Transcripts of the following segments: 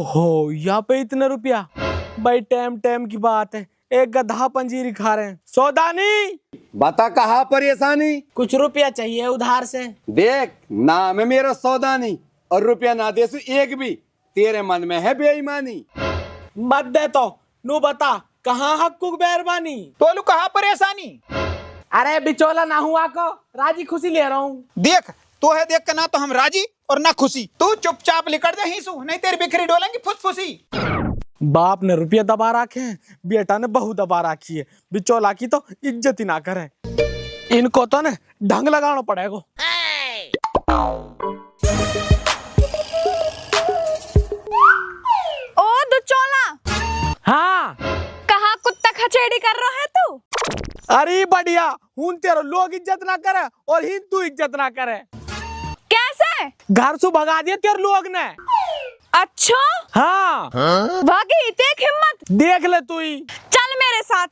ओहो, यहाँ पे इतने रुपया। भाई टाइम टाइम की बात है, एक गधा पंजीरी खा रहे हैं। सौदानी बता कहाँ परेशानी? कुछ रुपया चाहिए उधार से। देख, नाम है मेरा सौदानी और रुपया ना दे सु एक भी, तेरे मन में है बेईमानी। मत दे तो नू बता कहाँ हक्कुक बेरबानी। तोलू कहाँ परेशानी? अरे बिचौला ना हुआ को राजी खुशी ले रहा हूँ। देख तो है, देख कर ना तो हम राजी और ना खुशी। तू चुपचाप लिकड़ जा हीसू, नहीं तेरी बिखरी डोलेंगी फुसफुसी। बाप ने रुपया दबा रखे हैं, बेटा ने बहू दबा रखी है। बिचौला की तो इज्जत ही ना करे। इनको तो ना ढंग लगाना पड़ेगा। ओ दुचौला। हाँ कहाँ कुत्ता खचेड़ी कर रहा है तू? अरे बढ़िया हूं, तेरे लोग इज्जत ना करे और ही तू इज्जत ना करे। कैसे? घर से भगा दिया तेरे लोग ने। अच्छा हाँ वाकई देख हिम्मत। देख ले तू ही। चल मेरे साथ।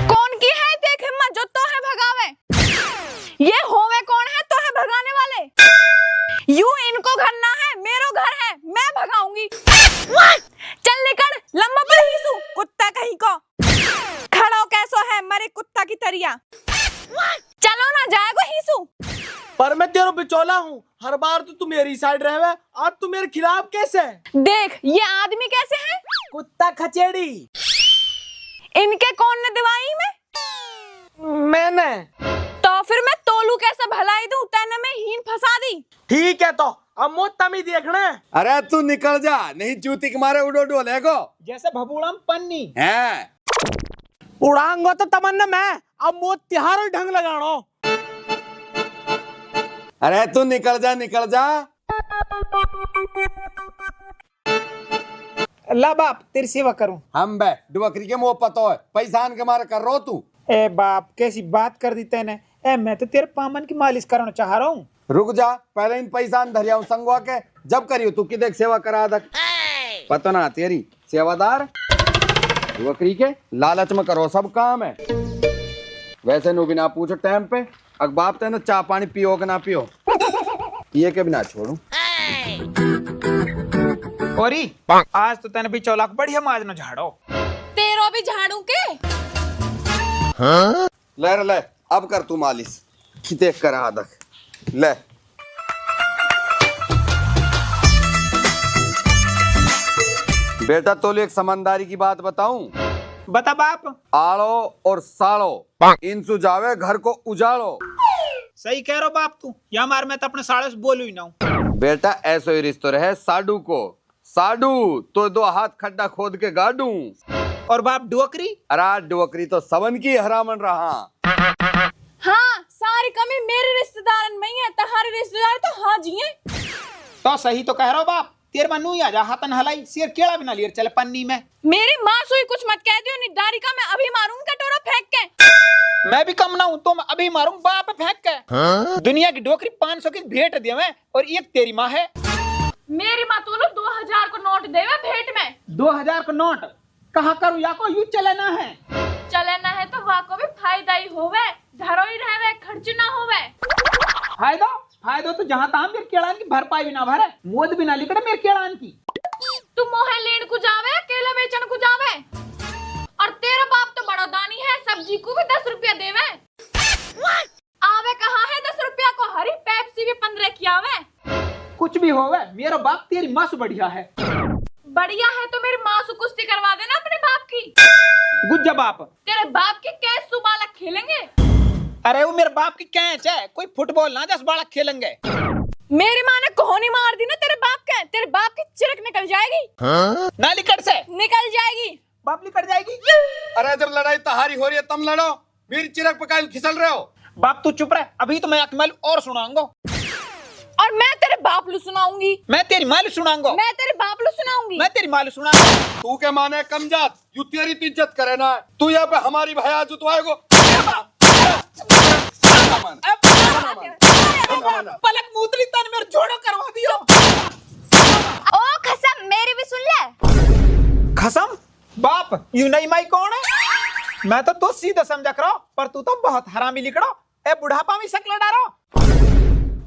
कौन की है देख हिम्मत जो तो है भगावे? ये होवे कौन है तो है भगाने वाले? यू इनको घर ना है, मेरो घर है, मैं भगाऊंगी। चल निकल, लंबा पर हीसू कुत्ता कहीं को। खड़ो कैसो है मरे कुत्ता की तरिया। चलो ना जाएगो हीसू। पर मैं तेरा बिचौला हूँ, हर बार तो तू मेरी साइड रहे, आज तू मेरे खिलाफ कैसे? देख ये आदमी कैसे है? कुत्ता खचेड़ी। इनके कौन ने दिवाई में? मैंने। तो फिर मैं तोलू कैसे भलाई दूं? तैने में हीन फंसा दी। ठीक है तो अब मोत तमी देखना। अरे तू निकल जा, नहीं जूती के मारे उड़ो डोलेगो जैसे भबूड़म पन्नी है। उड़ांगो तो तमन्ना मैं, अब मोत तिहार ढंग लगानो। अरे तू निकल जा, निकल जा। अल्लाह बाप तेरी सेवा करूं। हम बे डुबकरी के मुंह पतो है, पैसान के मारे कर रो तू। ए बाप कैसी बात कर दी तैने। ए मैं तो तेरे पामन की मालिश करना चाह रहा हूँ। रुक जा, पहले इन पैसान धरिया संगवा के, जब करियो तू कि देख सेवा करा दक। पता ना तेरी सेवादार बकरी के लालच में करो सब काम है। वैसे नु बिना पूछो टाइम पे अखबार तेने चाय पानी पियो कि ना पियो, पिए के बिना छोड़ू। औरी आज तो तैने भी चौलाक बढ़िया माज न झाड़ो। तेरो भी झाड़ू के। ले रे ले, अब कर तू मालिश कि देख कर आदक ले। बेटा तो एक समझदारी की बात बताऊं? बता बाप। आड़ो और साड़ो इन सुझावे घर को उजाड़ो। सही कह रहा बाप तू, या मार मैं तो अपने साड़े से बोलू ही ना हूँ। बेटा ऐसो ही रिश्तो रहे साडू को, साडू तो दो हाथ खड्डा खोद के गाड़ू। और बाप डुअकरी? अरे डुअकरी तो सबन की हरामन रहा। हाँ सारी कमी मेरे रिश्तेदारन में ही है, तुम्हारे रिश्तेदार तो हाजी हैं। तो सही तो कह रहा बाप, तेरे मन ही आ जा हाथन हलाई, सिर केड़ा बिना लियर चले पन्नी में। मेरी माँ सोई कुछ मत कह दियो, निडारी का मैं अभी मारूंगी कटोरा फेंक के। मैं भी कम ना हूँ तो मैं अभी मारूं बाप फेंक के। दुनिया की डोकरी 500 की भेंट दिया मैं, और एक तेरी माँ है। मेरी माँ तो 2000 को नोट देवे भेंट में। 2000 को नोट कहाँ करूँ, या को यूं चलेना है। चलेना है तो वाको भी फायदा ही होवे, धरो ही रहवे, खर्च ना होवे। फायदा तो जहाँ तहाँ मेरे केड़ान की भरपाई भी ना भरे, मोद भी ना लिखड़े मेरे केड़ान की। तू मोहे लेन को जावे, केला बेचन को जावे। और तेरा बाप तो बड़ा दानी है, सब्जी को भी 10 रुपया देवे। आवे कहाँ है 10 रुपया को, हरी पेप्सी भी 15 की आवे। कुछ भी होवे, मेरा बाप तेरी माँ से बढ़िया है। बढ़िया है तो मेरी माँ से कुश्ती करवा देना अपने बाप की। गुज्जा बाप। तेरे बाप के कैस बालक खेलेंगे। अरे वो मेरे बाप की कैच है, कोई फुटबॉल ना 10 बालक खेलेंगे। मेरी माँ ने कोहनी मार दी ना तेरे बाप के, तेरे बाप की चिरक निकल जाएगी। ना लिकड़ से निकल जाएगी। बाप लिकड़ जाएगी। अरे जब लड़ाई तहारी हो रही है तम लड़ो, मेरी चिरक पकाई खिसल रहे हो। बाप तू चुप रह, अभी तो मैं अकमल और सुनाऊंगा। और मैं तेरे बाप लू सुनाऊंगी। मैं तेरी मालू सुनाऊंगा। मैं तेरे बाप लू सुनाऊंगी। मैं तेरी मालू सुनाऊंगा। तू के माने कम जात, यू तेरी तो इज्जत करे ना, तू यहाँ पे हमारी भैया जुतवाएगो। पलक मूतली तन मेरे जोड़ो करवा दियो। ओ खसम मेरी भी सुन ले। खसम बाप, यू नहीं माई कौन है? मैं तो सीधा समझा करो, पर तू तो बहुत हरामी लिखड़ो। ए बुढ़ापा में शक्ल डारो।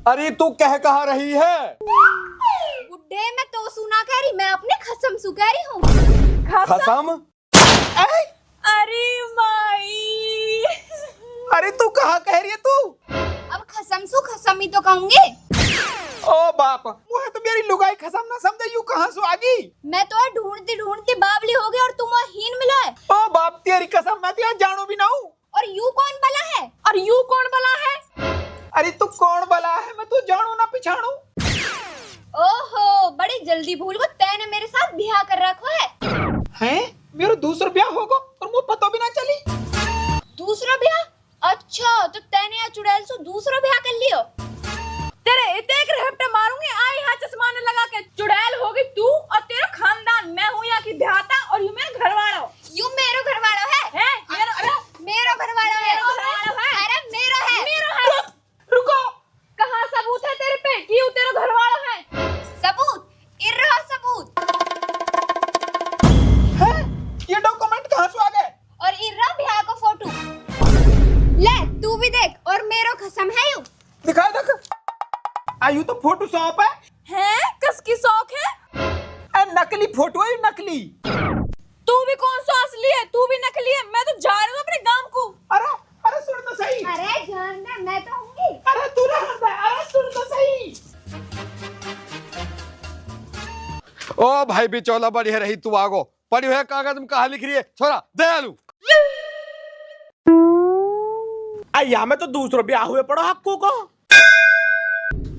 अरे तू कह कहा रही है? बुड्ढे मैं तो सुना कह रही, मैं अपने खसम सु कह रही हूँ। खसम? अरे माई, अरे तू कहा कह रही है तू? अब खसम सु खसम ही तो कहूंगी। ओ बाप, वो है तो मेरी लुगाई खसम ना समझे, यू कहाँ से आ गई? मैं तो ढूंढती ढूंढती बावली हो गई और तुम हीन मिला है। ओ बाप तेरी कसम, मैं तो यहाँ जानू भी ना हूँ। और यू कौन बला है? और यू कौन बला है? अरे तू कौन बला है, मैं तू जानू ना पिछाणू। ओहो, बड़ी जल्दी भूल गो, तैने मेरे साथ ब्याह कर रखो है। हैं? मेरा दूसरा ब्याह होगा और मुझे पता भी ना चली। दूसरा ब्याह? अच्छा, तो तैने या चुड़ैल से दूसरा ब्याह कर लियो? तेरे इतने एक रहपटे मारूंगी, आई यहाँ चश्मा ने लगा के। चुड़ैल होगी तू और तेरा खानदान, मैं हूँ यहाँ की ध्याता और यू मेरा घर वाला। यू मेरो घर वाला है? मेरो घर वाला है। अरे मेरो है। रुको, कहाँ सबूत है तेरे पे कि यू तेरा घर वाला है? सबूत? इर्रा सबूत। है? ये डॉक्यूमेंट कहाँ से आ गए? और इर्रा ब्याह का फोटो। ले तू भी देख, और मेरो खसम है यू। दिखाए देख। आयु तो फोटो शॉप है। हैं? किसकी शौक है? नकली फोटो है, नकली। तू भी कौन सा असली है? तू भी नकली है। मैं तो जा रही हूँ अपने गांव को। अरे अरे सुन तो सही। अरे जान दे, मैं तो हूँगी। अरे तू रहने दे, अरे सुन तो सही। ओ भाई बिचौला बढ़िया रही तू आगो। पढ़ी हुए कागज में कहा लिख रही है छोरा दयालु? अय्या में तो दूसरों ब्याह हुए पड़ो हक्कू को।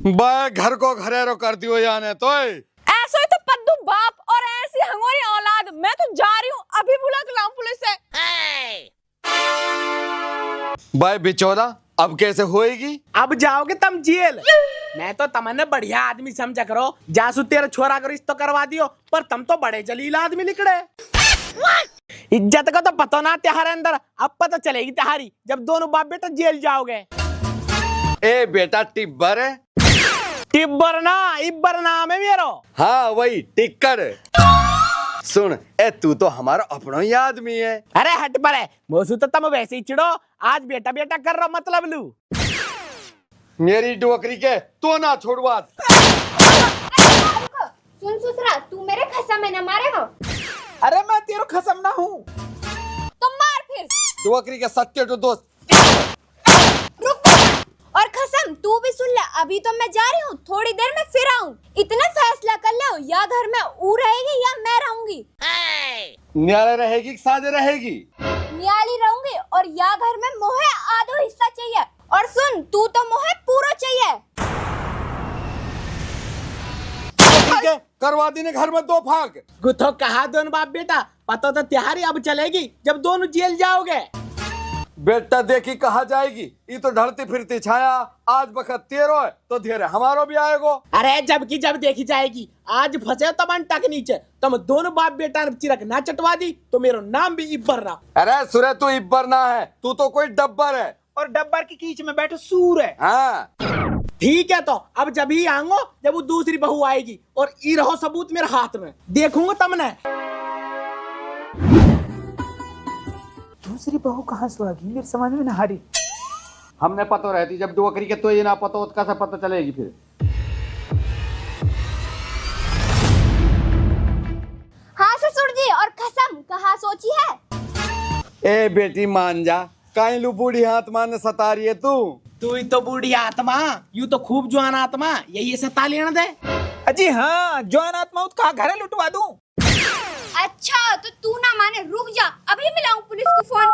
बे घर को घरेरो कर दियो याने तो। ऐसा ही तो पद्दू बाप और ऐसी हंगोरी औलाद। मैं तो जा रही हूँ, अभी बुला के लाऊं पुलिस से। बे बिचौला अब कैसे होएगी? अब जाओगे तुम जेल। मैं तो तमन्ने बढ़िया आदमी समझा करो, जासू तेरे छोरा का रिश्ता करवा दियो, पर तुम तो बड़े जलील आदमी निकले। इज्जत का तो पता ना त्यारे अंदर, अब पता चलेगी त्यारी जब दोनों बाप बेटा जेल जाओगे। ए बेटा टिब्बर है? टिब्बर ना, इब्बर नाम है मेरो। हाँ वही टिक्कर। सुन ए तू तो हमारा अपना ही आदमी है। अरे हट पर है मोसू, तो तुम वैसे ही चिड़ो, आज बेटा बेटा कर रहा मतलब लू। मेरी डोकरी के तो ना छोड़वा। सुन सुसरा, तू मेरे खसम में न मारे हो। अरे मैं तेरा खसम ना हूँ। तुम मार फिर। डोकरी के सच्चे तो दोस्त। रुक। और खसम तू भी सुन ले, अभी तो मैं जा रही हूँ, थोड़ी देर में फिर आऊँ। इतना फैसला कर ले, या घर में ऊ रहेगी या मैं रहूंगी। न्यारे रहेगी कि साझे रहेगी? न्याली रहूंगी, और या घर में मोहे आधो हिस्सा चाहिए। और सुन, तू तो मोहे पूरा चाहिए। ठीक है, करवा दी ने घर में 2 फाक। गुथो कहा दोनों बाप बेटा, पता तो त्यारी अब चलेगी जब दोनों जेल जाओगे। बेटा देखी कहा जाएगी, ये तो ढलती फिरती छाया। आज बखत तेरो है तो धीरे हमारो भी आएगो। अरे जब की जब देखी जाएगी, आज फंसे तो मन टक नीचे। तुम दोनों बाप बेटा ने चिरक ना चटवा दी तो मेरा नाम भी इब्बर ना। अरे सुरे तू इब्बर ना है, तू तो कोई डब्बर है। और डब्बर की कीच में बैठो सूर है। हाँ ठीक है, तो अब जब ही आऊंगो जब वो दूसरी बहू आएगी, और ये रहो सबूत मेरे हाथ में, देखूंगा तुमने। दूसरी बहू कहाँ से आ गई, मेरे समझ में ना आ रही। हमने पता रहती, जब डोकरी के तो ये ना पता हो तो कैसे पता चलेगी फिर? हाँ ससुर जी, और खसम कहाँ सोची है? ए बेटी मान जा, काहे लू बूढ़ी आत्मा ने सता रही है तू? तू ही तो बूढ़ी आत्मा, यू तो खूब जवान आत्मा, यही सता लेना दे। अजी हाँ, जवान आत्मा कहा घर लुटवा दूं। अच्छा तो तू ना माने, रुक जा, अभी मिलाऊं पुलिस को फोन।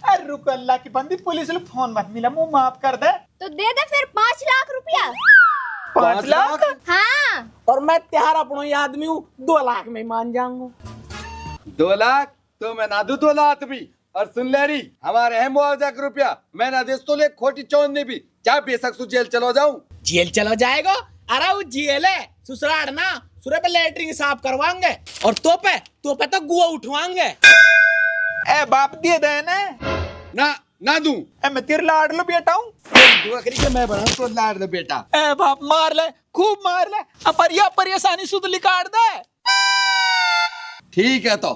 अरे रुक, अल्लाह की बंदी, पुलिस ने फोन मत मिला, मुंह माफ कर दे। तो दे दे फिर 5 लाख रुपया। 5 लाख? हाँ। और मैं त्यार अपनो ही आदमी हूँ, 2 लाख में मान जाऊंगा। 2 लाख तो मैं ना दू 2 लाख भी। और सुन ले रही, हमारे है मुआवजा का रुपया, मैं ना देश तो ले खोटी चौंदनी भी, चाहे बेशक सु जेल चलो जाऊं। जेल चलो जाएगा? अरे वो जेल है ससुराल ना, सुरे पे लेटरिन साफ करवाएंगे और तो पे तो गुआ उठवाएंगे। ए बाप दिए दे ने ना दूं। ए मैं तेरे लाड लो बेटा हूँ। डोकरी के मैं बना तो लाड़ दे बेटा। ए बाप मार ले, खूब मार ले, अपरिया परेशानी सुध लिकाट दे। ठीक है तो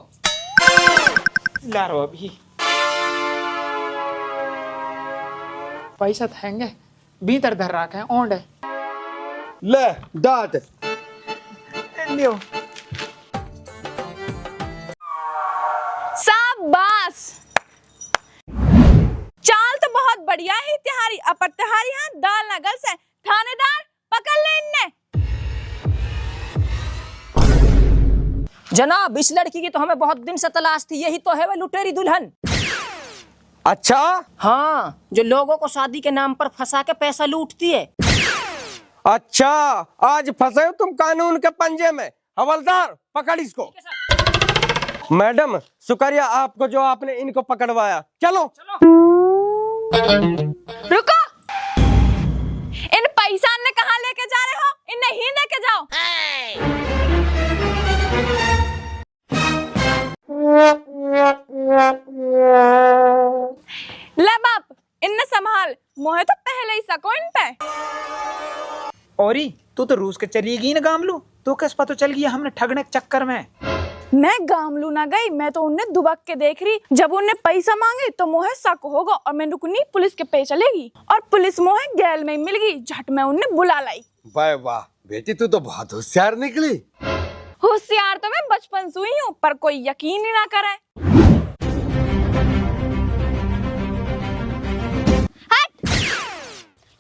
लारो अभी पैसा थेंगे भीतर धर रखे हैं ओंड है। ले डांट। लियो शाबाश, चाल तो बहुत बढ़िया ही तिहारी, अपर तिहारी हाथ दाल ना गल से। थानेदार पकड़ ले इन्ने। जनाब, इस लड़की की तो हमें बहुत दिन से तलाश थी, यही तो है वह लुटेरी दुल्हन। अच्छा, हाँ, जो लोगों को शादी के नाम पर फंसा के पैसा लूटती है। अच्छा, आज फंसे हो तुम कानून के पंजे में। हवलदार पकड़ इसको। मैडम, शुक्रिया आपको जो आपने इनको पकड़वाया। चलो रुको, इन पैसा ने कहाँ लेके जा रहे हो? इन्हें ही लेके जाओ। ले बाप, इन्हें संभाल, मोहे तो पहले ही सको इन पे। औरी तू तो रूस के चलेगी ना गामलू, तू किस पता चल गया हमने ठगने के चक्कर में। मैं गामलू ना गई, मैं तो उन्हें दुबक के देख रही। जब उन्हें पैसा मांगे तो मोहे शक होगा और मैं रुकनी पुलिस के पे चलेगी और पुलिस मोहे गैल में मिल गई। झट में उन्हें बुला लाई। वाह वाह बेटी, तू तो बहुत होशियार निकली। होशियार तो मैं बचपन से हुई हूँ, पर कोई यकीन ही ना करे।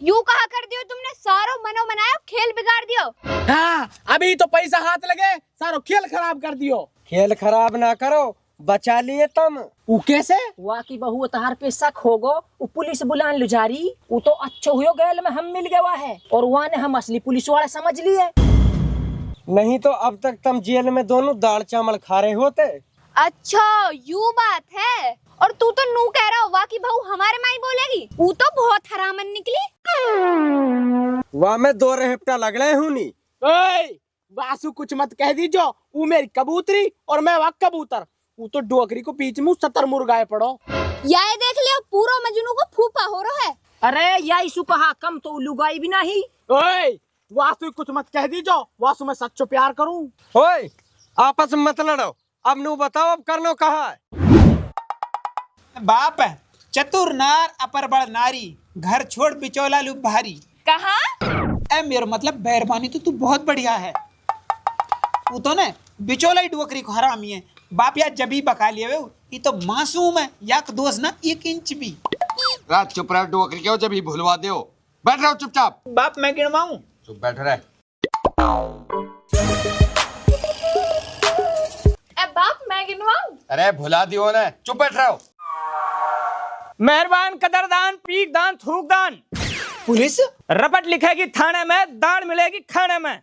यूं कहा कर दियो तुमने, सारो मनो मनाया खेल बिगाड़ दियो। हाँ, अभी तो पैसा हाथ लगे सारो खेल खराब कर दियो। खेल खराब ना करो, बचा लिए तुम। वो कैसे? वहाँ की बहू तहार पे शक होगो, वो पुलिस बुलान लुजारी, वो तो अच्छो हुयो गैल में हम मिल गया है और वहाँ ने हम असली पुलिस वाला समझ लिए। नहीं तो अब तक तुम जेल में दोनों दाल चावल खा रहे होते। अच्छा यू बात है। और तू तो नू कह रहा हो वाह की बहू हमारे माई बोलेगी। वो तो बहुत हरामन निकली। वह मैं दो रेहपटा लग रहे हूँ नी। ओए, वासु कुछ मत कह दीजो। वो मेरी कबूतरी और मैं वहाँ कबूतर। वो तो डोकरी को बीच में 70 मुर्गाए पड़ो। यार देख लियो, पूरा मजनू को फूफा हो रहा है। अरे याई सुकहा कम तो लुगाई भी नहीं। ओए, वासु कुछ मत कह दीजो। वासु मैं सच्चो प्यार करूं। ओए, आपस में मत लड़ो। अब नू बताओ, अब करनो कहा है? बाप चतुर नार अपर बड़ नारी, घर छोड़ बिचौला लू भारी। कहा? ए मेरा मतलब मेहरबानी तो तू बहुत बढ़िया है। वो तो ने बिचौला ही डोकरी को हरामी है। बाप यार जबी बका लिए वे, ये तो मासूम है, याक दोस्त ना 1 इंच भी। रात चुप रह डोकरी क्यों, जब ही भूलवा दो। बैठ रहो चुपचाप। बाप मैं गिनवाऊं? चुप बैठ रहे। बाप मैं गिनवाऊं? अरे भुला दियो ने, चुप बैठ रहो। मेहरबान, कदरदान, पीकदान, थूकदान। पुलिस रपट लिखेगी थाने में, दाढ़ मिलेगी खाने में।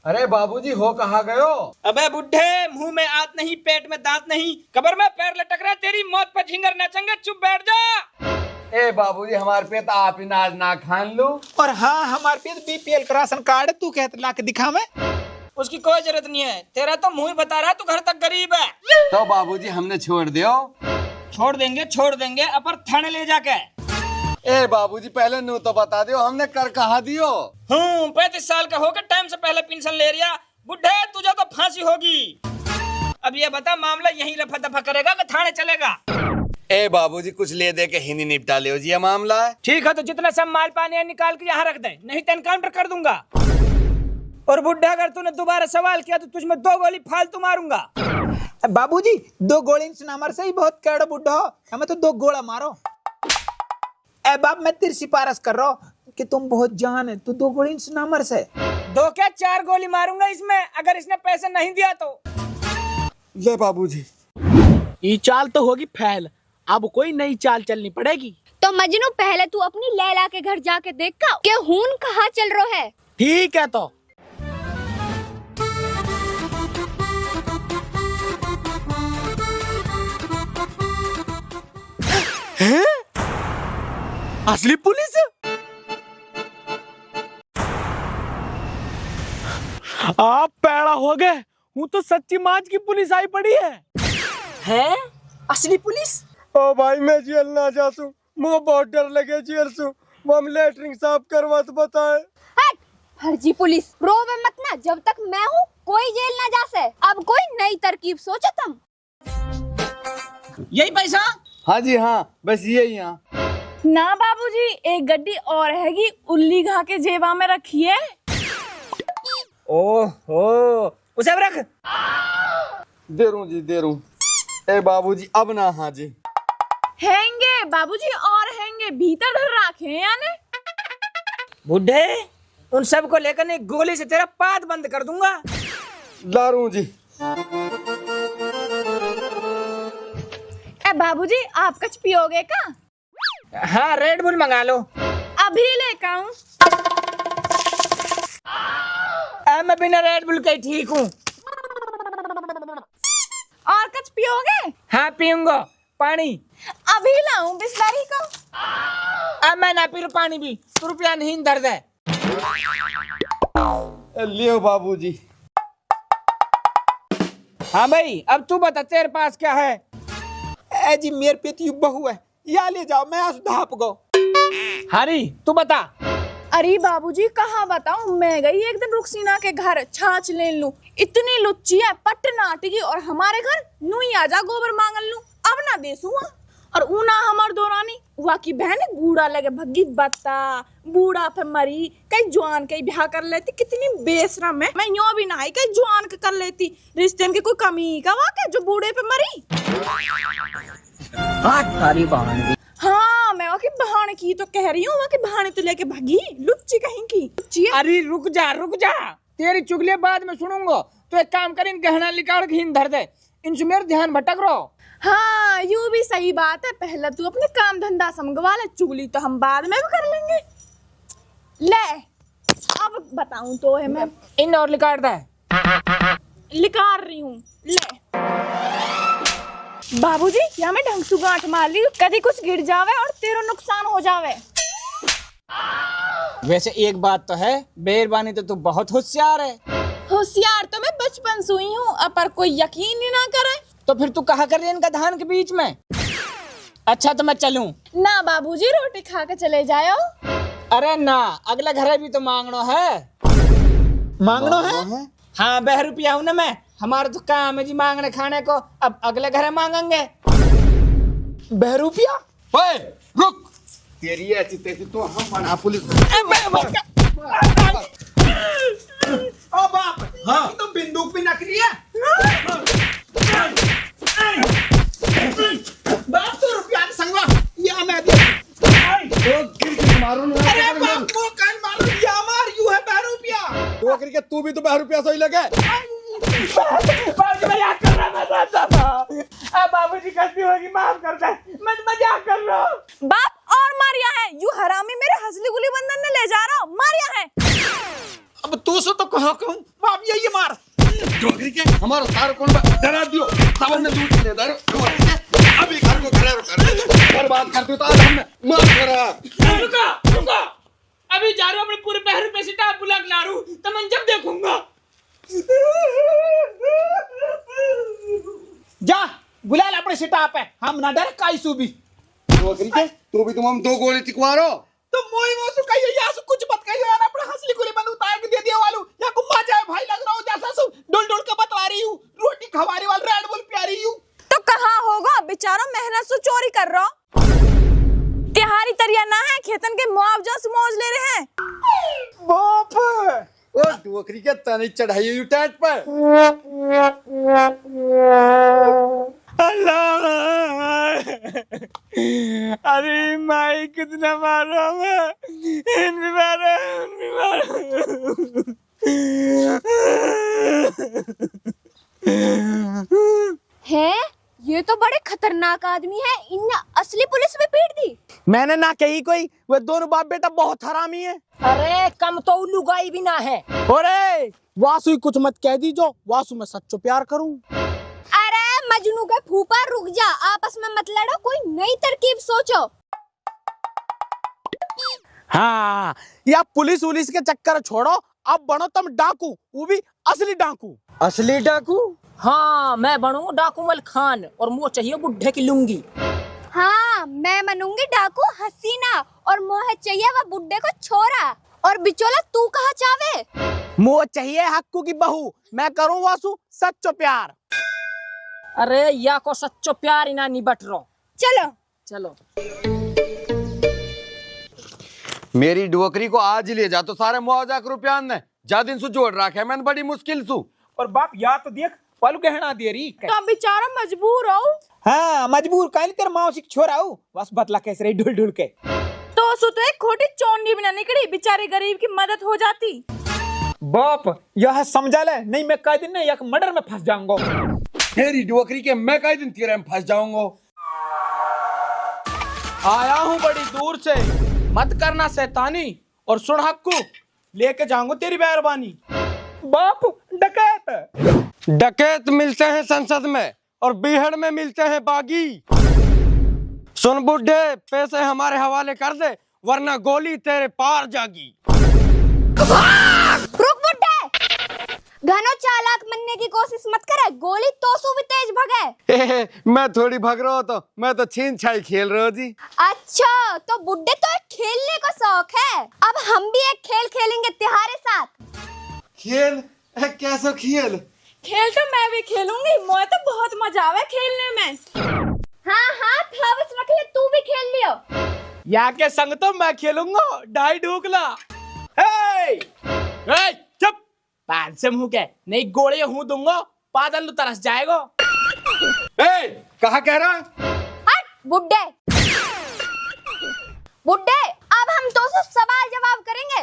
अरे बाबूजी हो कहाँ गयो? अबे बुड्ढे, मुंह में आत नहीं, पेट में दांत नहीं, कब्र में पैर लटक रहा, तेरी मौत पर झिंगर नाचेंगे। चुप बैठ जा। ए बाबूजी, हमारे पे तो आप ही नाज ना खान लो। और हाँ, हमारे पे बीपीएल का राशन कार्ड तू कहते ला के दिखा मैं। उसकी कोई जरूरत नहीं है, तेरा तो मुंह ही बता रहा, तू घर तक गरीब है। तो बाबूजी हमने छोड़ दियो। छोड़ देंगे अपर थाने ले जाके। ए बाबूजी, पहले नू तो बता दियो, हमने कर कहा दियो। 35 साल का होकर टाइम से पहले पेंशन ले रिया। बुढ़े, तुझे तो फांसी होगी। अब ये बता, मामला यहीं रफा दफा करेगा कि थाने चलेगा? ए बाबूजी, कुछ ले दे के हिंदी निपटा ले जी, ये मामला है। ठीक है, तो जितना सब माल पानी है निकाल के यहाँ रख दे, नहीं तो एनकाउंटर कर दूंगा। और बुढ़ा, अगर तूने दोबारा सवाल किया तो तुझमें 2 गोली फालतू मारूंगा। बाबूजी 2 गोली से नंबर से ही बहुत कैडो बुढ़ा हो, हमें तो 2 गोला मारो। ए बाप, मैं तेरी सिफारिश कर रहा हूँ कि तुम बहुत जान है, तू 2 गोली से नंबर से 2 क्या 4 गोली मारूंगा इसमें, अगर इसने पैसे नहीं दिया तो। ले बाबूजी, ये चाल तो होगी फैल, अब कोई नई चाल चलनी पड़ेगी। तो मजनू पहले तू अपनी लैला के घर जाके देख के खून कहाँ चल रहा है। ठीक है तो हैं? असली पुलिस? आप पैड़ा हो गए, वो तो सच्ची माच की पुलिस आई पड़ी है। हैं? असली पुलिस? ओ भाई, मैं जेल ना जासू, मुझे बहुत डर लगे जेल से। हम लेटरिंग साफ करवा तो बताए। हट, फर्जी पुलिस रोवे मत ना, जब तक मैं हूँ कोई जेल ना जा से। अब कोई नई तरकीब सोचो तुम। यही पैसा? हाँ जी हाँ, बस यही यहाँ। ना बाबूजी, एक गड्डी और हैगी, उल्ली घा के जेबा में रखिए। ओहो, उसे अब रख। दे रू जी, दे रू। ए बाबूजी अब ना, हाँ जी हैंगे बाबूजी, और हैंगे, भीतर धर रखे हैं यानी। बुढ़े, उन सब को लेकर एक गोली से तेरा पाद बंद कर दूंगा। लारू जी। ए बाबूजी, आप कुछ पियोगे का? हाँ, रेड बुल मंगा लो। अभी लेकर आऊं। मैं बिना रेड बुल के ठीक हूँ। और कुछ पियोगे? हाँ, पीऊंगा। पानी अभी लाऊं बिस्लरी को? मैं ना पी पानी भी, तो रुपया नहीं दर्द है। लियो बाबूजी। हाँ भाई, अब तू बता तेरे पास क्या है? ए जी, मेरे पे तो बहू है, या ले जाओ, मैं आज धाप गो। हरी, तू बता। अरे बाबूजी, कहाँ बताऊं, मैं गई एक दिन रुखसीना के घर छाछ ले लूं, इतनी लुच्ची है, पट नाटकी, और हमारे घर नूई आजा गोबर मांगल लूं, अब ना देसूंगा। और ऊना हमार दोरानी हुआ की बहन बूढ़ा लगे भग्गी बत्ता, बूढ़ा पे मरी, कई जवान कई ब्याह कर लेती, कितनी बेशरम है। मैं यूं भी नहीं कई जवान के कर लेती, रिश्ते की कोई कमी का वाके जो बूढ़े पे मरी। हाँ, मैं वहाँ की बहाने की तो कह रही हूँ, वहाँ की बहाने तो लेके भागी, लुच्ची कहीं की लुच्ची है। अरे रुक जा, तेरी चुगली बाद में सुनूंगा। तो एक काम कर, इन गहना निकाल के इन धर दे, इनसे मेरा ध्यान भटक रहा। हाँ, यूं भी सही बात है, पहले तू अपने काम धंधा समझवा ले, चुगली तो हम बाद में भी कर लेंगे। ले, अब बताऊं तो है, मैं इन और निकाल दे। लिकार रही हूँ, ले बाबूजी, या मैं ढंग से गांठ मार ली, कभी कुछ गिर जावे और तेरा नुकसान हो जावे। वैसे एक बात तो है, बेरबानी तो तू बहुत होशियार है। होशियार तो मैं बचपन से हुई हूँ, अब पर कोई यकीन ही ना करे। तो फिर तू कहा कर रही इनका धान के बीच में? अच्छा, तो मैं चलूं? ना बाबूजी, रोटी खा के चले जाओ। अरे ना, अगला घर भी तो मांगना है। मांगना है? हाँ, 2 रुपया हूँ ना मैं, हमारा तो काम है जी मांगने खाने को, अब अगले घर मांगेंगे। 2 रुपया? ओए रुक, तेरी ऐसी तैसी तो हम बना पुलिस। ओ बाप, हाँ, तो बंदूक भी नकली है। बाप, तो रुपया संगवा, या मैं दे। मारो ना। अरे बाप, वो कान मारो, या मार, यू है 2 रुपया। तो करके तू भी तो 2 रुपया सही लगे। बाबूजी, मजाक कर रहा, मैं जानता था। बाबूजी गलती होगी, माफ कर दे, मैं मजाक कर रहा हूँ। बाप और मारिया है, यू हरामी मेरे हंसली गुली बंधन ने ले जा रहा हूँ, मारिया है। अब तू से तो कहा कहूँ, बाप ये मार। डोगरी के हमारा सार कौन डरा दियो, सावन ने लूट ले दारो। अभी घर को बर्बाद कर दियो, तो आज हमने मार करा। रुको, अभी जा रहा हूँ, अपने पूरे 2 रुपए से टाप बुला के ला रहा हूँ, तो मैं जब देखूंगा। जा, बुला ले अपने सिटाप है, हम ना डर काई सूबी। डोगरी के तू भी तुम हम 2 गोली टिकवारो। तो मोई मोसु कहियो, या सु कुछ मत कहियो यार, अपना हंसली गुली बंद उतार के दे दिया वालू, या गुम्मा जाए भाई लग रहा हूँ, जैसा सु डोल डोल के बतवा रही हूँ, रोटी खवारी वाल, रेड बुल प्यारी हूँ। तो कहाँ होगा बेचारा, मेहनत से चोरी कर रहा। तिहारी तरिया ना है, खेतन के मुआवजा से मौज ले रहे हैं। बाप, ओ डोगरी के तने चढ़ाई हुई टैट पर। अल्लाह, अरे माई कितना मारा मैं, इन भी मारा। है, ये तो बड़े खतरनाक आदमी है, इनने असली पुलिस में पीट दी। मैंने ना कही कोई, वे दोनों बाप बेटा बहुत हरामी है। अरे कम तो उल्लू गाई भी ना है। अरे वासु ही कुछ मत कह दीजो, वासु मैं सच्चो प्यार करूं। अरे मजनू के फूफा, रुक जा, आपस में मत लड़ो, कोई नई तरकीब सोचो। हाँ, या पुलिस उलिस के चक्कर छोड़ो, अब बनो तुम डाकू, वो भी असली डाकू। असली डाकू? हाँ, मैं बनूंगा डाकू मल खान, और मुझे चाहिए बुढ़े की लुंगी। हाँ, मैं मनूंगी डाकू हसीना, और मोहे चाहिए वह बुड्ढे को छोरा। और बिचौला तू कहाँ चावे? मुझे चाहिए हक्कू की बहू, मैं करूं वासु सच्चो प्यार। अरे या को सच्चो प्यार इना नहीं बट रहा। चलो चलो। मेरी डुवकरी को आज ही ले जा तो सारे मुआवजा के रुपया ने जा दिन से जोड़ रखा है मैंने बड़ी मुश्किल सु। और बाप या तो देख पलू कहना दे रही तो बेचारा मजबूर हो। हाँ मजबूर काल कर मौसी छोरा हो बस बतला कैसे रही ढुल ढुल के। तो सुतो एक खोटी चौंडी भी ना निकली, बेचारे गरीब की मदद हो जाती। बाप यह समझा ले नहीं मैं कई दिन एक मर्डर में फंस जाऊंगा। तेरी डुवकरी के मैं कई दिन तेरे में फंस जाऊंगा। आया हूँ बड़ी दूर से, मत करना शैतानी और सुन हक्कू, लेके जाऊंगा तेरी मेहरबानी। बाप डकैत डकैत मिलते हैं संसद में और बीहड़ में मिलते हैं बागी। सुन बुड्ढे पैसे हमारे हवाले कर दे वरना गोली तेरे पार जागी। रुक बुड्ढे, घनो चालाक बनने की कोशिश मत करे, गोली तोसू भी तेज भगे। मैं थोड़ी भग रहा हूँ तो मैं तो छीन छाई खेल रहा हूँ जी। अच्छा तो बुड्ढे तो एक खेलने का शौक है, अब हम भी एक खेल खेलेंगे तुम्हारे साथ। खेल कैसा खेल? खेल तो मैं भी खेलूंगी, मुझे तो बहुत मजा आवे खेलने में। हाँ हाँ थावस रख ले, तू भी खेल लियो। या के संग तो मैं खेलूंगा ढाई ढूकला। चुप, पान से मुंह के नहीं गोले हूँ दूंगा, पादल तरस जाएगा। कहा कह रहा? हट बुड्ढे, बुड्ढे अब हम तो सवाल जवाब करेंगे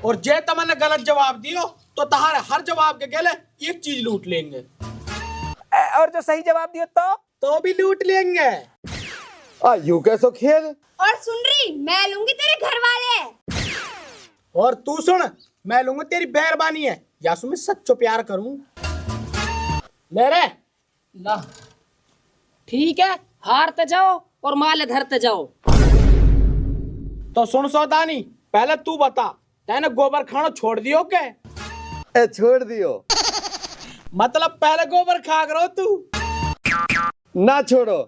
और जे तमने गलत जवाब दियो तो तहारे हर जवाब के गेले एक चीज लूट लेंगे, और जो सही जवाब दिया तो भी लूट लेंगे। यू कैसो खेल? और सुन रही मैं लूंगी तेरे घर वाले। और तू सुन, मैं लूंगा तेरी मेहरबानी है या मैं सच्चो प्यार करूं। ले रे ला ठीक है, हारते जाओ और माल धरते जाओ। तो सुन सौदानी, पहले तू बता, तैने गोबर खाना छोड़ दियो के? छोड़ दियो मतलब पहले गोबर खा करो तू, ना छोड़ो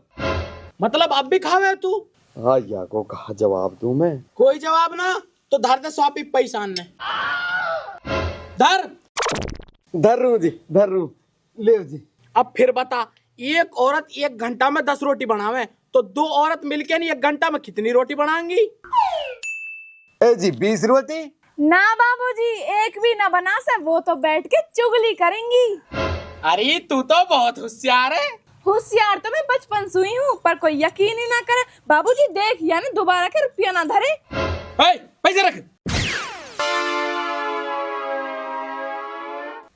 मतलब अब भी खावे तू? हाँ या को कहा जवाब दूं मैं? कोई जवाब ना तो धर दे सौंपी पैसा ने। धर धर रू जी, धर रू ले जी। अब फिर बता, एक औरत 1 घंटा में 10 रोटी बनावे तो 2 औरत मिलके नहीं 1 घंटा में कितनी रोटी बनाएंगी? जी 20 रोटी। ना बाबूजी, एक भी ना बना से, वो तो बैठ के चुगली करेंगी। अरे तू तो बहुत होशियार है। होशियार तो मैं बचपन से हुई हूँ, पर कोई यकीन ही ना करे। बाबूजी देख, यानी दोबारा के रुपया ना धरे। पैसे रख।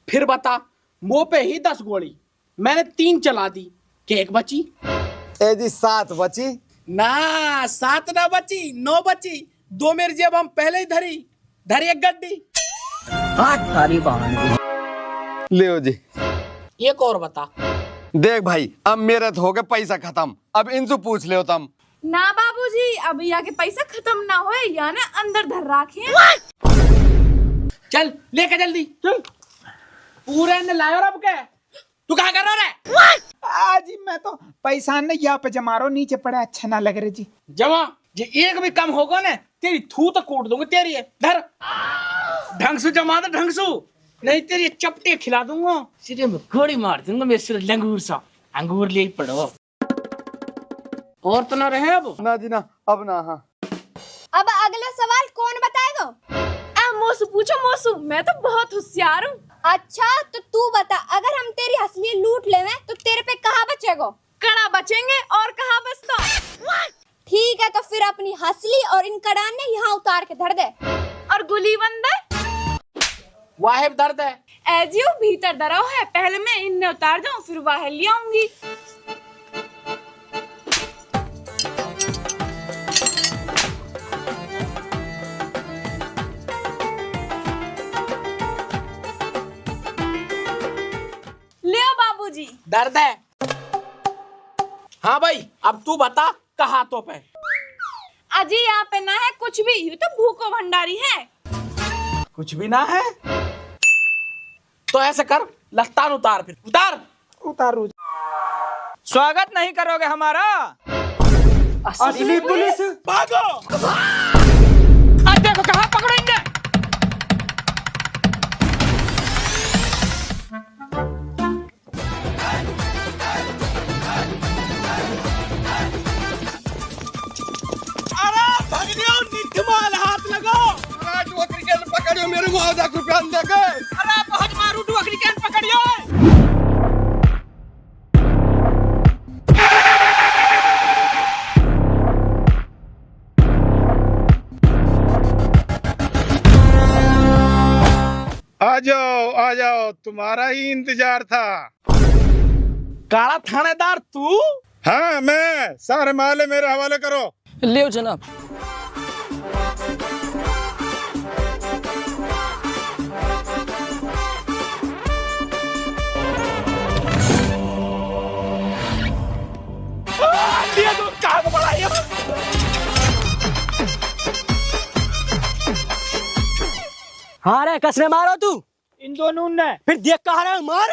फिर बता, मुंह पे ही 10 गोली, मैंने 3 चला दी, केक बची? जी 7 बची। ना 7 ना बची, 9 बची। 2 मेरी जेब हम पहले ही धरी एक गड्डी। थारी बहान ले जी। एक और बता। देख भाई अब मेरा तो हो गया पैसा खत्म, अब इनसे पूछ ले तुम। ना बाबूजी, अभी आके पैसा खत्म ना होए, यानी अंदर धर राखे। चल लेके जल्दी चल। पूरे ने लायो रब के। तू क्या कर रहा है? आज मैं तो पैसा ने यहाँ पे जमा रहा, नीचे पड़े अच्छा ना लग रहे जी। जमा ये एक भी कम होगा ना तेरी थू तो कूट दूंगा तेरी है। धर ढंग से जमा दे, ढंग से, नहीं तेरी चपटे खिला दूंगा, सीधे में गोली मार दूंगा मेरे सिर लंगूर सा। अंगूर ले पड़ो और तो ना रहे अब ना जी ना, अब ना। हाँ अब अगला सवाल कौन बताएगा? मोसू पूछो मोसू, मैं तो बहुत होशियार हूँ। अच्छा तो तू बता, अगर हम तेरी असली लूट लेवे तो तेरे पे कहाँ बचेगा? कड़ा बचेंगे और कहाँ बचता। ठीक है तो फिर अपनी हसली और इन कड़ान ने यहाँ उतार के धर दे। और गुली बंद वाहिब दर्द है। एजियो भीतर दराव है, पहले मैं इनने उतार जाऊं फिर वाह ले आऊंगी। ले बाबूजी। दर्द है। हाँ भाई अब तू बता, कहा तो पे? अजी यहाँ पे ना है कुछ भी, ये तो भूखो भंडारी है। कुछ भी ना है तो ऐसे कर, लस्तान उतार, फिर उतार। उतारू। स्वागत नहीं करोगे हमारा? असली पुलिस भागो। आज देखो कहाँ पकड़ेंगे। अरे भगनियों, निकमाल हाथ लगा। मारू मुआवजा रुपया दे के। अरे बहुत मारू डुअकरी के पकड़ियो। आ जाओ तुम्हारा ही इंतजार था। काला थानेदार तू? हाँ मैं, सारे माले मेरे हवाले करो। ले जनाब। ये तो कहाँ को पड़ा ये? हाँ रे, कसने मारो तू। इन दोनों ने फिर देख कहा रहा है, मार।